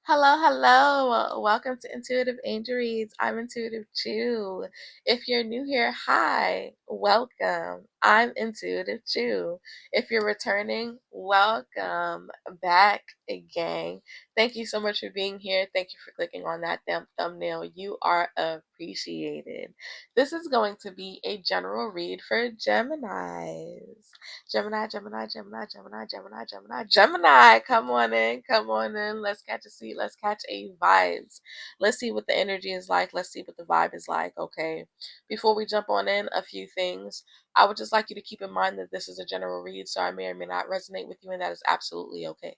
Hello, hello. Welcome to Intuitive Angel Reads. I'm Intuitive Chew. If you're new here, hi, welcome. I'm Intuitive Chew. If you're returning, welcome back again. Thank you so much for being here. Thank you for clicking on that thumbnail. You are appreciated. This is going to be a general read for Geminis. Gemini, Gemini, Gemini, Gemini, Gemini, Gemini, Gemini. Come on in, come on in. Let's catch a seat. Let's catch a vibes. Let's see what the energy is like. Let's see what the vibe is like. Okay. Before we jump on in, a few things. I would just like you to keep in mind that this is a general read, so I may or may not resonate with you, and that is absolutely okay.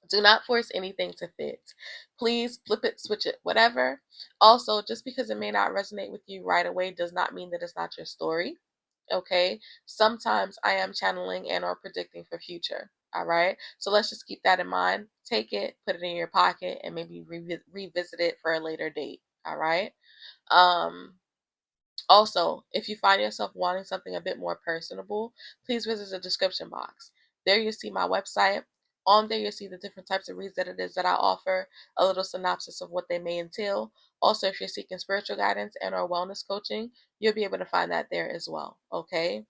Do not force anything to fit. Please flip it, switch it, whatever. Also, just because it may not resonate with you right away does not mean that it's not your story. Okay, sometimes I am channeling and or predicting for future. All right, so let's just keep that in mind. Take it, put it in your pocket, and maybe revisit it for a later date. All right. um Also, if you find yourself wanting something a bit more personable, please visit the description box. There you see my website. On there you see the different types of reads that it is that I offer, a little synopsis of what they may entail. Also, if you're seeking spiritual guidance and or wellness coaching, you'll be able to find that there as well. Okay.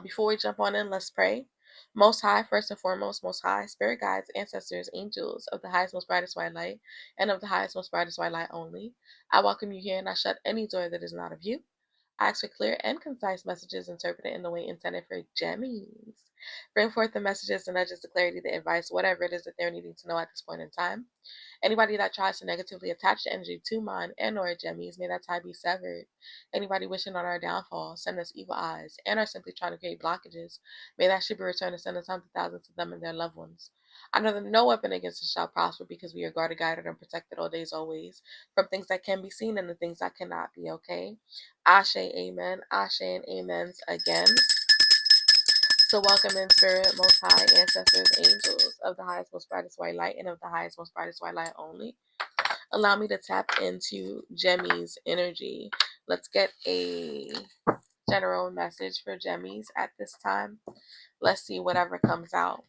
Before we jump on in, let's pray. Most High, first and foremost, Most High, Spirit guides, ancestors, angels of the highest, most brightest white light, and of the highest, most brightest white light only. I welcome you here and I shut any door that is not of you. I ask for clear and concise messages interpreted in the way intended for Gemmies. Bring forth the messages, the nudges, the clarity, the advice, whatever it is that they're needing to know at this point in time. Anybody that tries to negatively attach the energy to mine and or Gemmies, may that tie be severed. Anybody wishing on our downfall, send us evil eyes, and are simply trying to create blockages, may that shit be returned to send us hundreds of thousands of them and their loved ones. I know that no weapon against us shall prosper because we are guarded, guided, and protected all days, always, from things that can be seen and the things that cannot be, okay? Asé Amen, Asé and Amens again. So welcome in spirit, most high, ancestors, angels of the highest, most brightest white light, and of the highest, most brightest white light only. Allow me to tap into Gemmy's energy. Let's get a general message for Gemmies at this time. Let's see whatever comes out.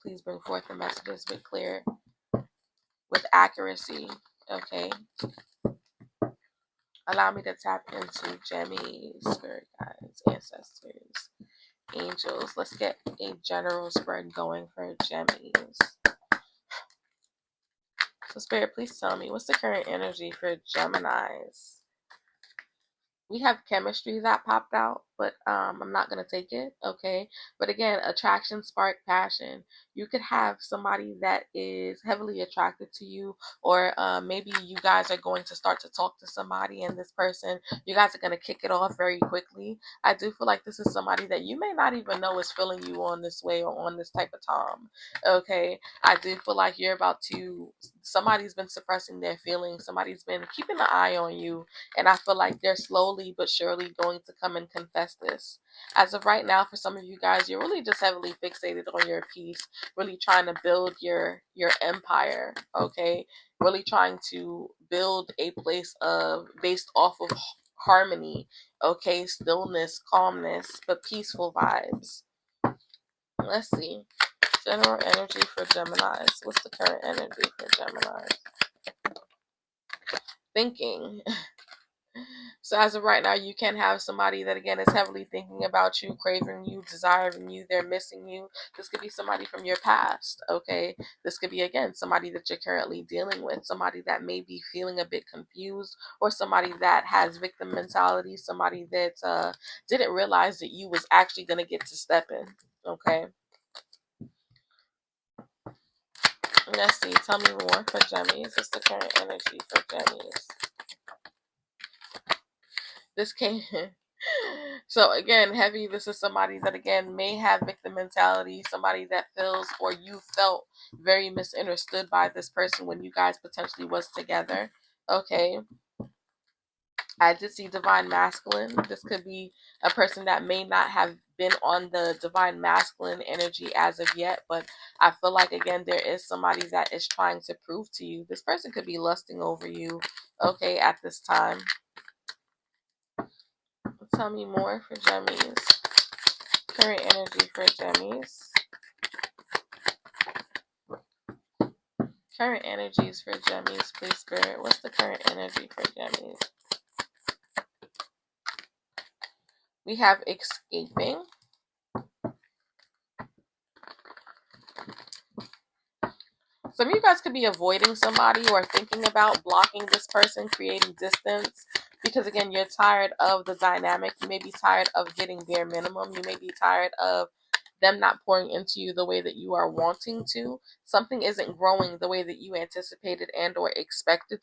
Please bring forth the messages with clear, with accuracy. Okay. Allow me to tap into Gemmies, spirit guides, ancestors, angels. Let's get a general spread going for Gemmies. So Spirit, please tell me, what's the current energy for Geminis? We have chemistry that popped out, but I'm not going to take it, okay? But again, attraction, spark, passion. You could have somebody that is heavily attracted to you, or maybe you guys are going to start to talk to somebody, and this person, you guys are going to kick it off very quickly. I do feel like this is somebody that you may not even know is feeling you on this way or on this type of time, okay? I do feel like you're about to, somebody's been suppressing their feelings, somebody's been keeping an eye on you, and I feel like they're slowly but surely going to come and confess this. As of right now, for some of you guys, you're really just heavily fixated on your peace, really trying to build your empire, okay? Really trying to build a place of based off of harmony, okay? Stillness, calmness, but peaceful vibes. Let's see. General energy for Geminis. What's the current energy for Geminis? Thinking. So as of right now, you can have somebody that again is heavily thinking about you, craving you, desiring you, they're missing you. This could be somebody from your past, okay? This could be again somebody that you're currently dealing with, somebody that may be feeling a bit confused, or somebody that has victim mentality, somebody that didn't realize that you was actually gonna get to step in, okay? Let's see. Tell me more for Gemmies. What's the current energy for Gemmies? This came. So again, heavy. This is somebody that again may have victim mentality. Somebody that feels or you felt very misunderstood by this person when you guys potentially was together. Okay. I did see divine masculine. This could be a person that may not have been on the divine masculine energy as of yet, but I feel like again there is somebody that is trying to prove to you. This person could be lusting over you, okay, at this time. Tell me more for Gemmies. Current energy for Gemmies. Current energies for Gemmies, please, Spirit. What's the current energy for Gemmies? We have escaping. Some of you guys could be avoiding somebody or thinking about blocking this person, creating distance, because again, you're tired of the dynamic. You may be tired of getting bare minimum. You may be tired of them not pouring into you the way that you are wanting to. Something isn't growing the way that you anticipated and or expected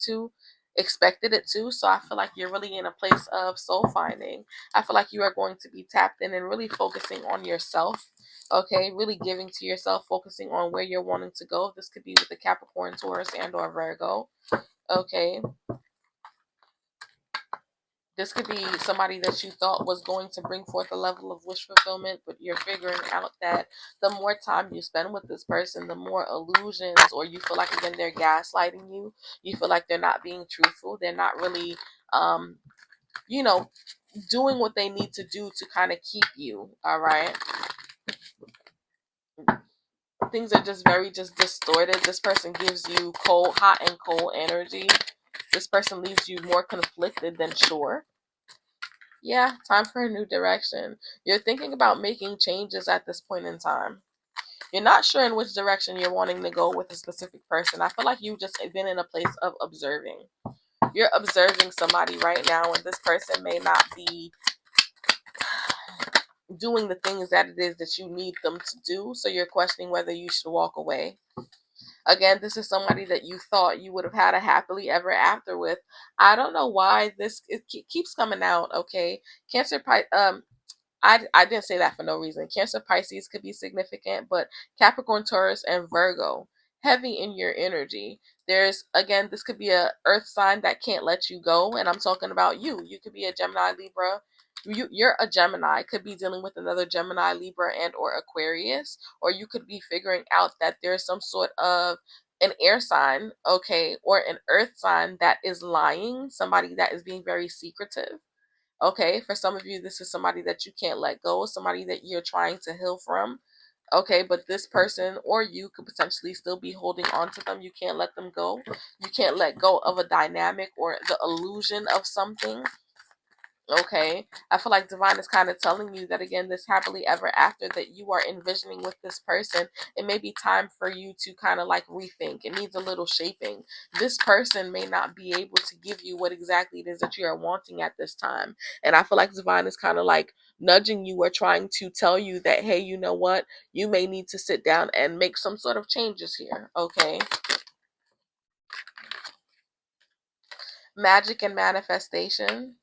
it to. So I feel like you're really in a place of soul finding. I feel like you are going to be tapped in and really focusing on yourself. Okay, really giving to yourself, focusing on where you're wanting to go. This could be with the Capricorn, Taurus, and or Virgo. Okay, this could be somebody that you thought was going to bring forth a level of wish fulfillment, but you're figuring out that the more time you spend with this person, the more illusions, or you feel like again they're gaslighting you. You feel like they're not being truthful. They're not really, you know, doing what they need to do to kind of keep you. All right. Things are just very distorted. This person gives you hot and cold energy. This person leaves you more conflicted than sure. Yeah, time for a new direction. You're thinking about making changes at this point in time. You're not sure in which direction you're wanting to go with a specific person. I feel like you've just been in a place of observing. You're observing somebody right now, and this person may not be doing the things that it is that you need them to do. So you're questioning whether you should walk away. Again, this is somebody that you thought you would have had a happily ever after with. I don't know why it keeps coming out. Okay, Cancer, I didn't say that for no reason. Cancer, Pisces could be significant, but Capricorn, Taurus, and Virgo, heavy in your energy. There's, again, this could be a earth sign that can't let you go, and I'm talking about you. You could be a Gemini, Libra. You're a Gemini. Could be dealing with another Gemini, Libra, and or Aquarius, or you could be figuring out that there's some sort of an air sign, okay, or an earth sign that is lying, somebody that is being very secretive. Okay, for some of you, this is somebody that you can't let go, somebody that you're trying to heal from. Okay, but this person or you could potentially still be holding on to them. You can't let them go. You can't let go of a dynamic or the illusion of something. Okay, I feel like divine is kind of telling you that again, this happily ever after that you are envisioning with this person, it may be time for you to kind of like rethink. It needs a little shaping. This person may not be able to give you what exactly it is that you are wanting at this time. And I feel like divine is kind of like nudging you or trying to tell you that, hey, you know what? You may need to sit down and make some sort of changes here. Okay. Magic and manifestation.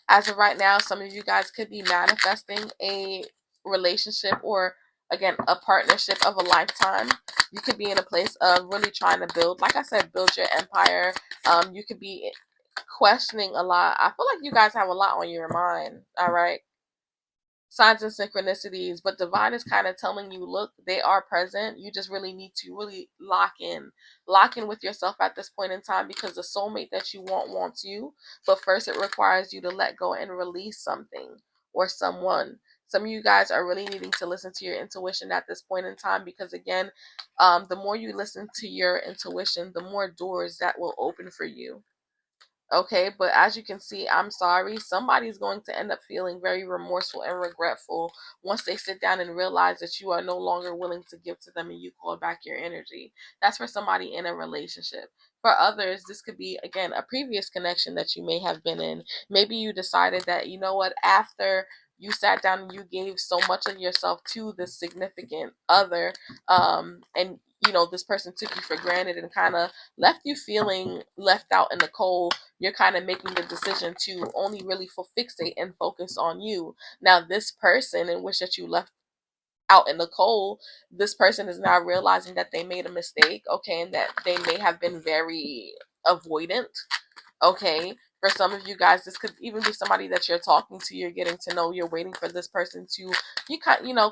As of right now, some of you guys could be manifesting a relationship or, again, a partnership of a lifetime. You could be in a place of really trying to build, like I said, build your empire. You could be questioning a lot. I feel like you guys have a lot on your mind, all right? Signs and synchronicities, but divine is kind of telling you, look, they are present. You just really need to really lock in with yourself at this point in time, because the soulmate that you want wants you, but first it requires you to let go and release something or someone. Some of you guys are really needing to listen to your intuition at this point in time, because again, the more you listen to your intuition, the more doors that will open for you. Okay, but as you can see, I'm sorry. Somebody's going to end up feeling very remorseful and regretful once they sit down and realize that you are no longer willing to give to them and you call back your energy. That's for somebody in a relationship. For others, this could be, again, a previous connection that you may have been in. Maybe you decided that, you know what, after you sat down and you gave so much of yourself to this significant other, and this person took you for granted and kind of left you feeling left out in the cold. You're kind of making the decision to only really fixate and focus on you. Now, this person in which that you left out in the cold, this person is now realizing that they made a mistake, okay, and that they may have been very avoidant, okay. For some of you guys, this could even be somebody that you're talking to, you're getting to know, you're waiting for this person to,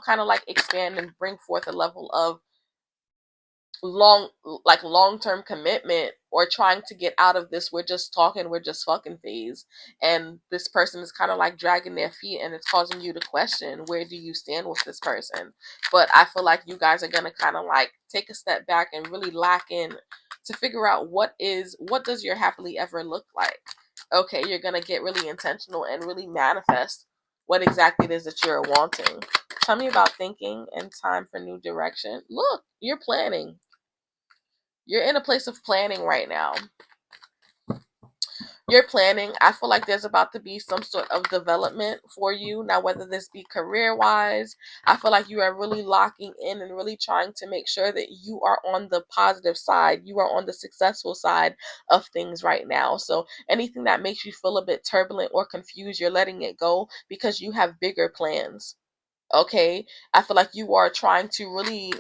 kind of like expand and bring forth a level of long-term commitment, or trying to get out of this we're just talking, we're just fucking phase, and this person is kind of like dragging their feet, and it's causing you to question, where do you stand with this person? But I feel like you guys are going to kind of like take a step back and really lock in to figure out what does your happily ever look like. Okay, you're going to get really intentional and really manifest what exactly it is that you're wanting. Tell me about thinking and time for new direction. Look, you're planning. You're in a place of planning right now. You're planning. I feel like there's about to be some sort of development for you. Now, whether this be career wise, I feel like you are really locking in and really trying to make sure that you are on the positive side. You are on the successful side of things right now. So anything that makes you feel a bit turbulent or confused, you're letting it go because you have bigger plans. Okay, I feel like you are trying to really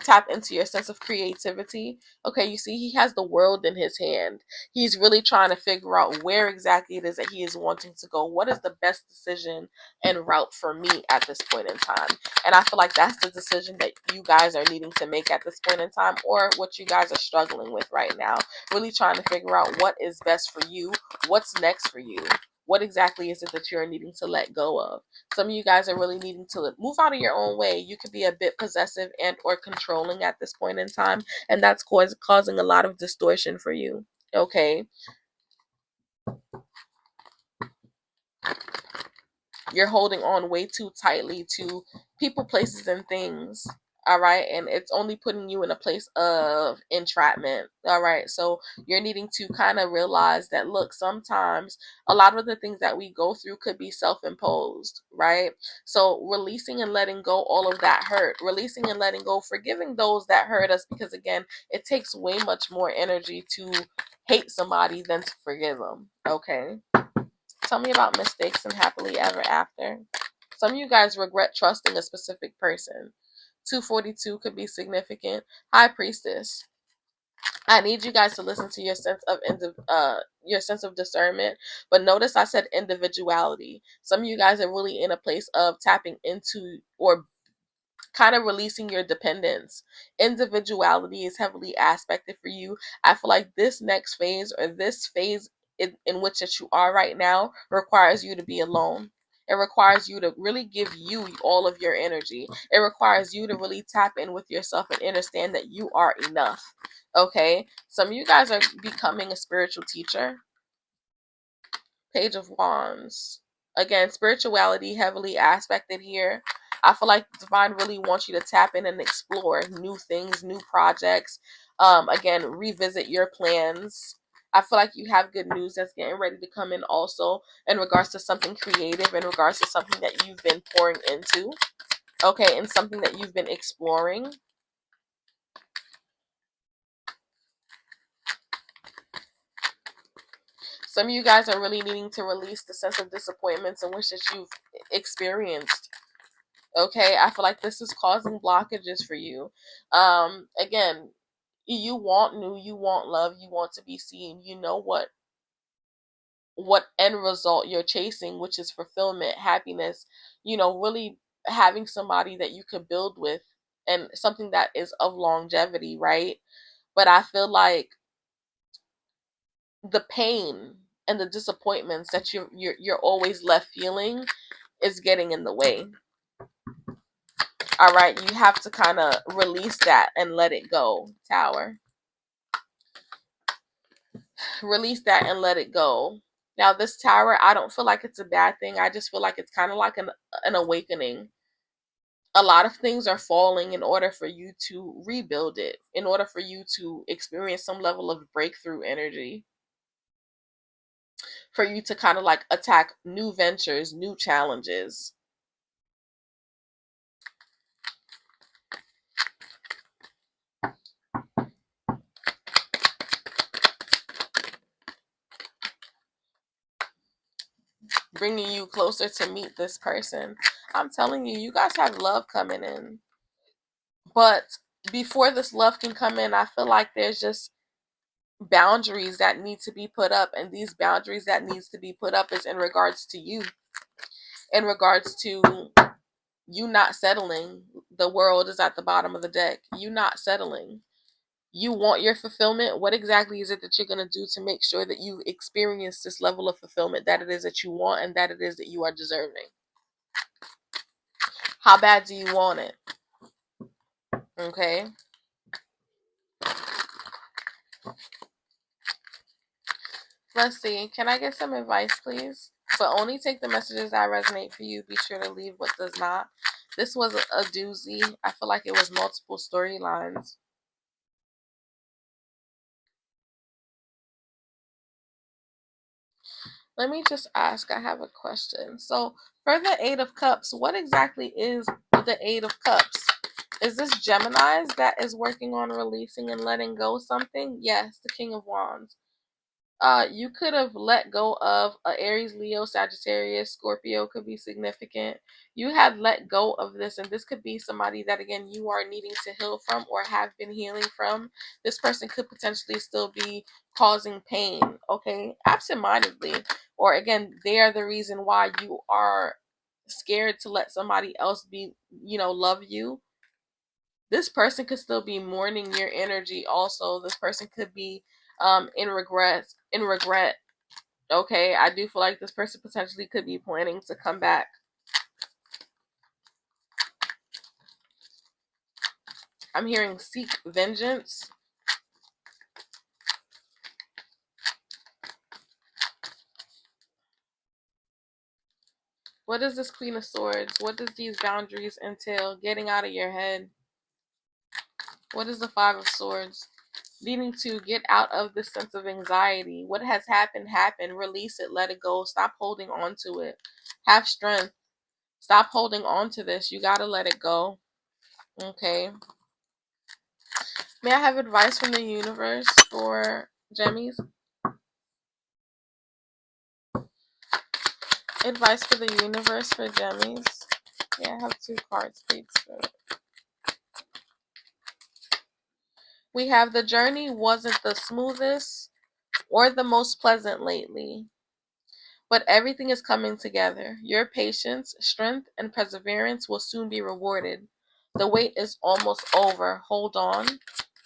tap into your sense of creativity. Okay, you see, he has the world in his hand. He's really trying to figure out where exactly it is that he is wanting to go. What is the best decision and route for me at this point in time? And I feel like that's the decision that you guys are needing to make at this point in time, or what you guys are struggling with right now. Really trying to figure out what is best for you, what's next for you. What exactly is it that you're needing to let go of? Some of you guys are really needing to move out of your own way. You could be a bit possessive and or controlling at this point in time, and that's causing a lot of distortion for you. Okay, you're holding on way too tightly to people, places, and things. All right, and it's only putting you in a place of entrapment. All right, so you're needing to kind of realize that, look, sometimes a lot of the things that we go through could be self-imposed, right? So releasing and letting go all of that hurt, releasing and letting go, forgiving those that hurt us, because again, it takes way much more energy to hate somebody than to forgive them. Okay, tell me about mistakes and happily ever after. Some of you guys regret trusting a specific person. 242 could be significant. High Priestess. I need you guys to listen to your sense of discernment. But notice I said individuality. Some of you guys are really in a place of tapping into or kind of releasing your dependence. Individuality is heavily aspected for you. I feel like this next phase, or this phase in which that you are right now, requires you to be alone. It requires you to really give you all of your energy. It requires you to really tap in with yourself and understand that you are enough. Okay? Some of you guys are becoming a spiritual teacher. Page of Wands. Again, spirituality heavily aspected here. I feel like Divine really wants you to tap in and explore new things, new projects. Again, revisit your plans. I feel like you have good news that's getting ready to come in also in regards to something creative, in regards to something that you've been pouring into. Okay, and something that you've been exploring. Some of you guys are really needing to release the sense of disappointments in which that you've experienced. Okay, I feel like this is causing blockages for you. Again, you want new, you want love, you want to be seen. You know what end result you're chasing, which is fulfillment, happiness. Really having somebody that you could build with, and something that is of longevity, right? But I feel like the pain and the disappointments that you're always left feeling is getting in the way. All right, you have to kind of release that and let it go. Tower. Release that and let it go. Now, this tower, I don't feel like it's a bad thing. I just feel like it's kind of like an awakening. A lot of things are falling in order for you to rebuild it, in order for you to experience some level of breakthrough energy, for you to kind of like attack new ventures, new challenges. Bringing you closer to meet this person. I'm telling you, you guys have love coming in. But before this love can come in, I feel like there's just boundaries that need to be put up. And these boundaries that needs to be put up is in regards to you. In regards to you not settling. The world is at the bottom of the deck. You not settling. You want your fulfillment. What exactly is it that you're going to do to make sure that you experience this level of fulfillment that it is that you want and that it is that you are deserving? How bad do you want it? Okay. Let's see. Can I get some advice, please? But only take the messages that resonate for you. Be sure to leave what does not. This was a doozy. I feel like it was multiple storylines. Let me just ask. I have a question. So, for the Eight of Cups, what exactly is the Eight of Cups? Is this Gemini's that is working on releasing and letting go something? Yes, the King of Wands. You could have let go of a Aries, Leo, Sagittarius, Scorpio could be significant. You had let go of this, and this could be somebody that, again, you are needing to heal from or have been healing from. This person could potentially still be causing pain, okay, absentmindedly, or again, they are the reason why you are scared to let somebody else be, love you. This person could still be mourning your energy also. This person could be in regret. Okay, I do feel like this person potentially could be planning to come back. I'm hearing seek vengeance. What is this Queen of Swords? What does these boundaries entail? Getting out of your head. What is the Five of Swords? Needing to get out of this sense of anxiety. What has happened, happened. Release it. Let it go. Stop holding on to it. Have strength. Stop holding on to this. You got to let it go. Okay. May I have advice from the universe for Gemmies? Advice for the universe for Gemmies. Yeah, I have 2 cards, please. We have the journey wasn't the smoothest or the most pleasant lately, but everything is coming together. Your patience, strength, and perseverance will soon be rewarded. The wait is almost over. Hold on.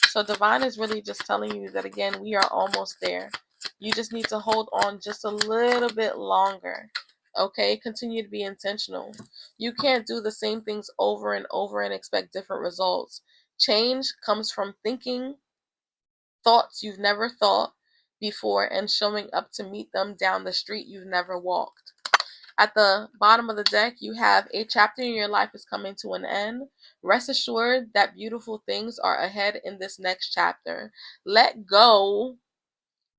So divine is really just telling you that, again, we are almost there. You just need to hold on just a little bit longer. Okay? Continue to be intentional. You can't do the same things over and over and expect different results. Change comes from thinking thoughts you've never thought before and showing up to meet them down the street you've never walked. At the bottom of the deck, you have a chapter in your life is coming to an end. Rest assured that beautiful things are ahead in this next chapter. Let go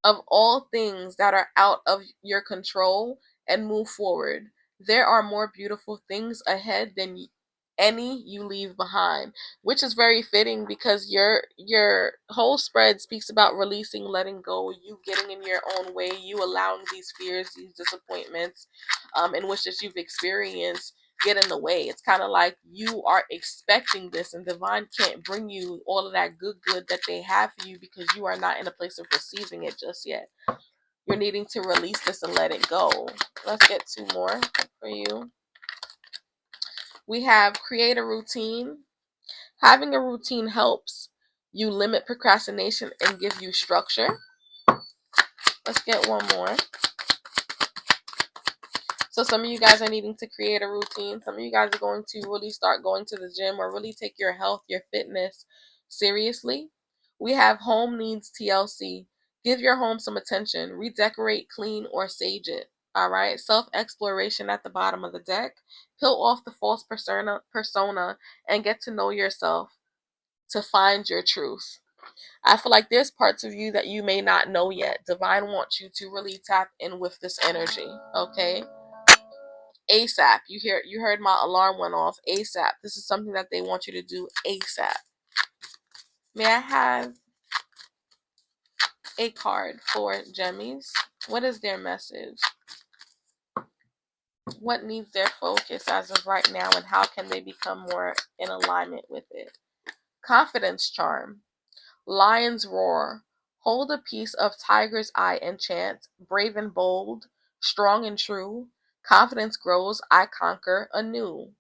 of all things that are out of your control and move forward. There are more beautiful things ahead than any you leave behind, which is very fitting because your whole spread speaks about releasing, letting go, you getting in your own way, you allowing these fears, these disappointments, in which that you've experienced get in the way. It's kind of like you are expecting this, and divine can't bring you all of that good that they have for you because you are not in a place of receiving it just yet. You're needing to release this and let it go. Let's get 2 more for you. We have create a routine. Having a routine helps you limit procrastination and give you structure. Let's get 1 more. So some of you guys are needing to create a routine. Some of you guys are going to really start going to the gym or really take your health, your fitness seriously. We have home needs TLC. Give your home some attention. Redecorate, clean, or sage it. All right. Self-exploration at the bottom of the deck. Peel off the false persona and get to know yourself to find your truth. I feel like there's parts of you that you may not know yet. Divine wants you to really tap in with this energy. Okay. ASAP. You heard my alarm went off. ASAP. This is something that they want you to do ASAP. May I have a card for Gemmies? What is their message? What needs their focus as of right now, and how can they become more in alignment with it? Confidence charm. Lion's roar. Hold a piece of tiger's eye and chant. Brave and bold. Strong and true. Confidence grows. I conquer anew.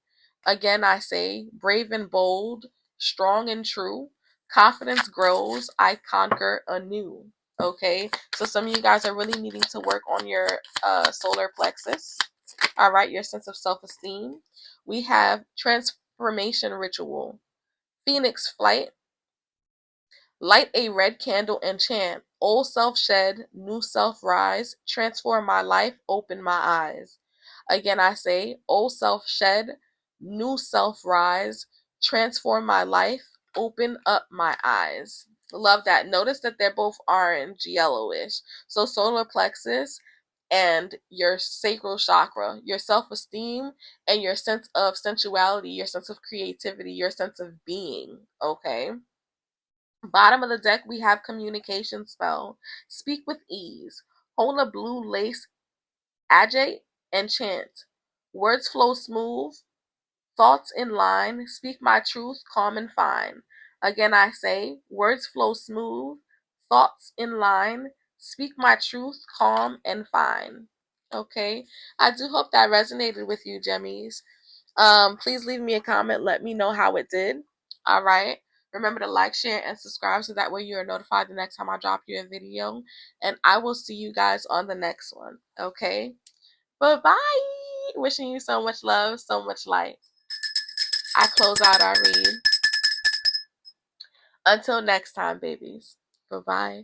Again, I say, brave and bold, strong and true. Confidence grows. I conquer anew. Okay, so some of you guys are really needing to work on your solar plexus. All right, your sense of self-esteem. We have transformation ritual, phoenix flight, Light a red candle and chant. Old self shed, new self rise. Transform my life, open my eyes. Again, I say, old self shed, new self rise. Transform my life, open up my eyes. Love that. Notice that they're both orange, yellowish. So solar plexus and your sacral chakra, your self-esteem and your sense of sensuality, your sense of creativity, your sense of being, okay? Bottom of the deck, we have communication spell. Speak with ease. Hold a blue lace agate and chant. Words flow smooth, thoughts in line. Speak my truth, calm and fine. Again, I say, words flow smooth, thoughts in line. Speak my truth, calm and fine. Okay, I do hope that resonated with you, Gemmies. Please leave me a comment. Let me know how it did. All right. Remember to like, share, and subscribe so that way you are notified the next time I drop you a video. And I will see you guys on the next one. Okay. Bye-bye. Wishing you so much love, so much light. I close out our read. Until next time, babies. Bye-bye.